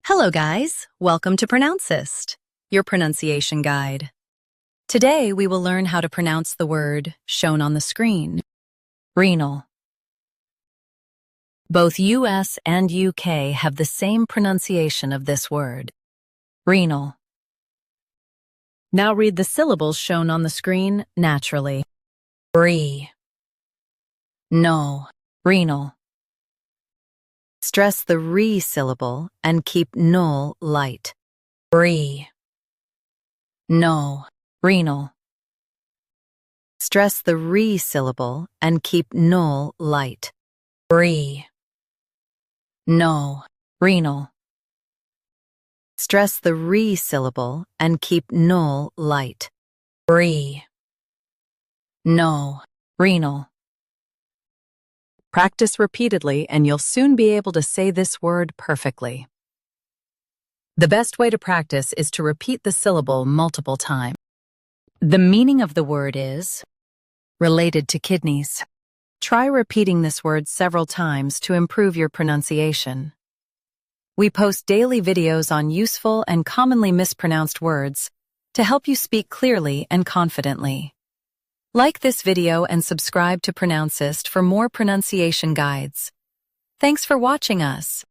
Hello guys, welcome to Pronouncist, your pronunciation guide. Today we will learn how to pronounce the word shown on the screen, renal. Both US and UK have the same pronunciation of this word, renal. Now read the syllables shown on the screen naturally. Re, no, renal. Stress the re syllable and keep null light. Re, no, renal. Stress the re syllable and keep null light. Re, no, renal. Stress the re syllable and keep null light. Re, no, renal. Practice repeatedly and you'll soon be able to say this word perfectly. The best way to practice is to repeat the syllable multiple times. The meaning of the word is related to kidneys. Try repeating this word several times to improve your pronunciation. We post daily videos on useful and commonly mispronounced words to help you speak clearly and confidently. Like this video and subscribe to Pronouncist for more pronunciation guides. Thanks for watching us.